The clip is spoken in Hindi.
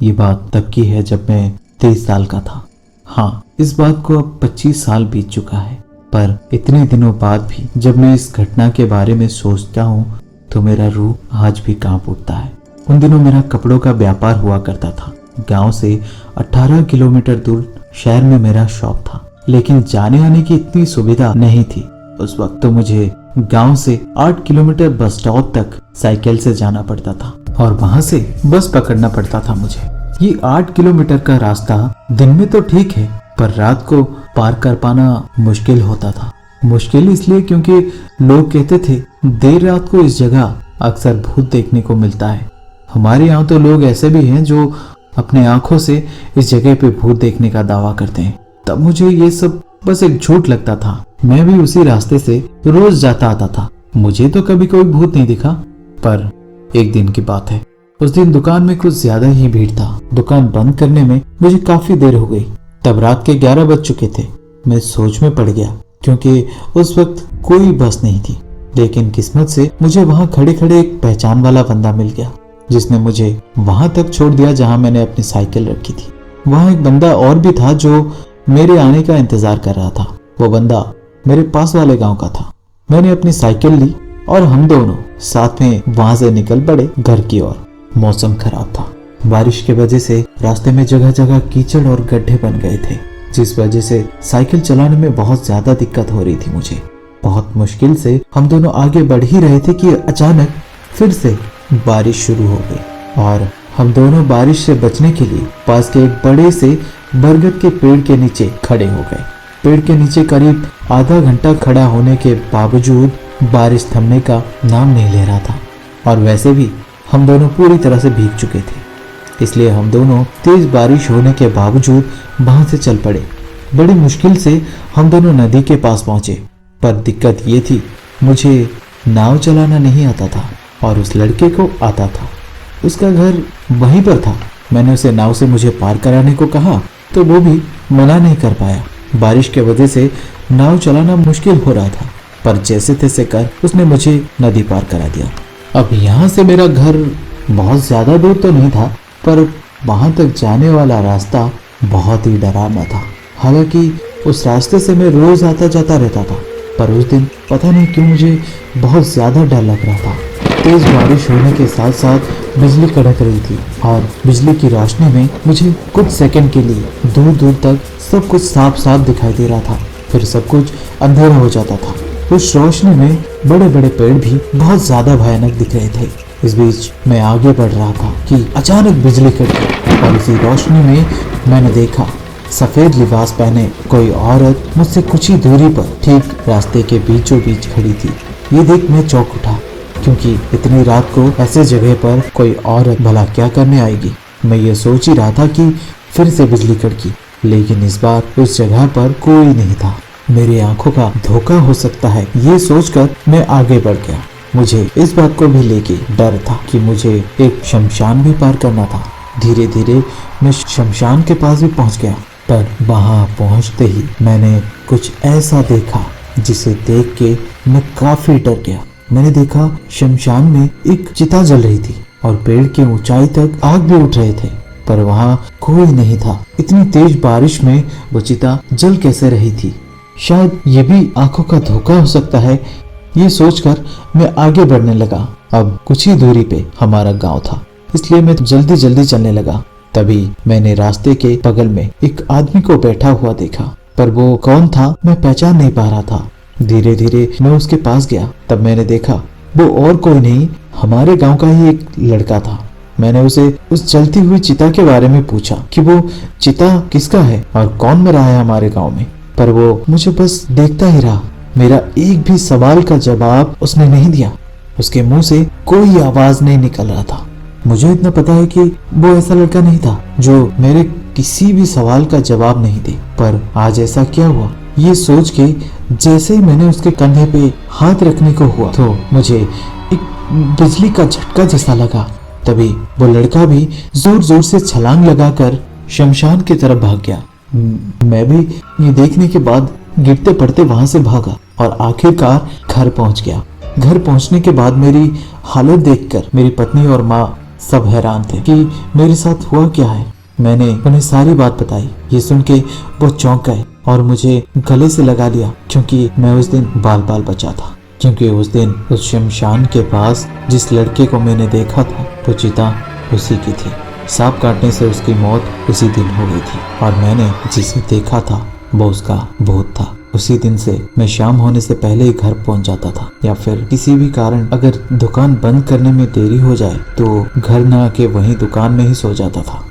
ये बात तब की है जब मैं 23 साल का था। हाँ, इस बात को अब 25 साल बीत चुका है, पर इतने दिनों बाद भी जब मैं इस घटना के बारे में सोचता हूँ तो मेरा रूह आज भी कांप उठता है। उन दिनों मेरा कपड़ों का व्यापार हुआ करता था। गांव से 18 किलोमीटर दूर शहर में मेरा शॉप था, लेकिन जाने आने की इतनी सुविधा नहीं थी। उस वक्त तो मुझे गांव से 8 किलोमीटर बस स्टॉप तक साइकिल से जाना पड़ता था और वहां से बस पकड़ना पड़ता था मुझे। ये 8 किलोमीटर का रास्ता दिन में तो ठीक है, पर रात को पार कर पाना मुश्किल होता था। मुश्किल इसलिए क्योंकि लोग कहते थे देर रात को इस जगह अक्सर भूत देखने को मिलता है। हमारे यहाँ तो लोग ऐसे भी हैं जो अपने आंखों से इस जगह पे भूत देखने का दावा करते हैं। तब मुझे ये सब बस एक झूठ लगता था। मैं भी उसी रास्ते से रोज जाता आता था। मुझे तो कभी कोई भूत नहीं दिखा। पर एक दिन की बात है, उस दिन दुकान में कुछ ज्यादा ही भीड़ था। दुकान बंद करने में मुझे काफी देर हो गई। तब रात के 11 बज चुके थे। मैं सोच में पड़ गया क्योंकि उस वक्त कोई बस नहीं थी। लेकिन किस्मत से मुझे वहां खड़े खड़े एक पहचान वाला बंदा मिल गया, जिसने मुझे वहां तक छोड़ दिया जहां मैंने अपनी साइकिल रखी थी। वहां एक बंदा और भी था जो मेरे आने का इंतजार कर रहा था। वो बंदा मेरे पास वाले गांव का था। मैंने अपनी साइकिल ली और हम दोनों साथ में वहां से निकल पड़े घर की ओर। मौसम खराब था। बारिश की वजह से रास्ते में जगह जगह कीचड़ और गड्ढे बन गए थे, जिस वजह से साइकिल चलाने में बहुत ज्यादा दिक्कत हो रही थी मुझे। बहुत मुश्किल से हम दोनों आगे बढ़ ही रहे थे कि अचानक फिर से बारिश शुरू हो गई और हम दोनों बारिश से बचने के लिए पास के एक बड़े से बरगद के पेड़ के नीचे खड़े हो गए। पेड़ के नीचे करीब आधा घंटा खड़ा होने के बावजूद बारिश थमने का नाम नहीं ले रहा था और वैसे भी हम दोनों पूरी तरह से भीग चुके थे। इसलिए हम दोनों तेज बारिश होने के बावजूद वहां से चल पड़े। बड़ी मुश्किल से हम दोनों नदी के पास पहुंचे, पर दिक्कत ये थी मुझे नाव चलाना नहीं आता था और उस लड़के को आता था। उसका घर वहीं पर था। मैंने उसे नाव से मुझे पार कराने को कहा तो वो भी मना नहीं कर पाया। बारिश के वजह से नाव चलाना मुश्किल हो रहा था, पर जैसे तैसे कर उसने मुझे नदी पार करा दिया। अब यहाँ से मेरा घर बहुत ज्यादा दूर तो नहीं था, पर वहां तक जाने वाला रास्ता बहुत ही डरावना था। हालांकि उस रास्ते से मैं रोज आता जाता रहता था, पर उस दिन पता नहीं क्यों मुझे बहुत ज्यादा डर लग रहा था। तेज बारिश होने के साथ साथ बिजली कड़क रही थी और बिजली की रोशनी में मुझे कुछ सेकंड के लिए दूर दूर तक सब कुछ साफ साफ दिखाई दे रहा था, फिर सब कुछ अंधेरा हो जाता था। उस रोशनी में बड़े बड़े पेड़ भी बहुत ज्यादा भयानक दिख रहे थे। इस बीच मैं आगे बढ़ रहा था कि अचानक बिजली कड़की और इसी रोशनी में मैंने देखा सफेद लिबास पहने कोई औरत मुझसे कुछ ही दूरी पर ठीक रास्ते के बीचों बीच खड़ी थी। ये देख मैं चौंक उठा, क्योंकि इतनी रात को ऐसे जगह पर कोई औरत भला क्या करने आएगी। मैं ये सोच ही रहा था कि फिर से बिजली कड़की, लेकिन इस बार उस जगह पर कोई नहीं था। मेरी आंखों का धोखा हो सकता है, ये सोचकर मैं आगे बढ़ गया। मुझे इस बात को भी लेके डर था कि मुझे एक शमशान भी पार करना था। धीरे धीरे मैं शमशान के पास भी पहुंच गया, पर वहां पहुंचते ही मैंने कुछ ऐसा देखा जिसे देख के मैं काफी डर गया। मैंने देखा शमशान में एक चिता जल रही थी और पेड़ की ऊंचाई तक आग भी उठ रहे थे, पर वहां कोई नहीं था। इतनी तेज बारिश में वो चिता जल कैसे रही थी? शायद ये भी आंखों का धोखा हो सकता है। ये सोचकर मैं आगे बढ़ने लगा। अब कुछ ही दूरी पे हमारा गांव था, इसलिए मैं जल्दी जल्दी चलने लगा। तभी मैंने रास्ते के बगल में एक आदमी को बैठा हुआ देखा, पर वो कौन था मैं पहचान नहीं पा रहा था। धीरे धीरे मैं उसके पास गया, तब मैंने देखा वो और कोई नहीं, हमारे गांव का ही एक लड़का था। मैंने उसे उस जलती हुई चिता के बारे में पूछा कि वो चिता किसका है और कौन मरा है हमारे गांव में, पर वो मुझे बस देखता ही रहा। मेरा एक भी सवाल का जवाब उसने नहीं दिया। उसके मुंह से कोई आवाज नहीं निकल रहा था। मुझे इतना पता है कि वो ऐसा लड़का नहीं था जो मेरे किसी भी सवाल का जवाब नहीं दे, पर आज ऐसा क्या हुआ ये सोच के जैसे ही मैंने उसके कंधे पे हाथ रखने को हुआ तो मुझे एक बिजली का झटका जैसा लगा। तभी वो लड़का भी जोर जोर से छलांग लगाकर शमशान की तरफ भाग गया। मैं भी ये देखने के बाद गिरते पड़ते वहां से भागा और आखिरकार घर पहुंच गया। घर पहुंचने के बाद मेरी हालत देखकर मेरी पत्नी और माँ सब हैरान थे कि मेरे साथ हुआ क्या है। मैंने उन्हें सारी बात बताई। ये सुन के वो चौंक गए और मुझे गले से लगा लिया, क्योंकि मैं उस दिन बाल बाल बचा था। क्योंकि उस दिन उस शमशान के पास जिस लड़के को मैंने देखा था वो चिता उसी की थी। सांप काटने से उसकी मौत उसी दिन हो गई थी और मैंने जिसे देखा था वो उसका भूत था। उसी दिन से मैं शाम होने से पहले ही घर पहुंच जाता था, या फिर किसी भी कारण अगर दुकान बंद करने में देरी हो जाए तो घर न आके वहीं दुकान में ही सो जाता था।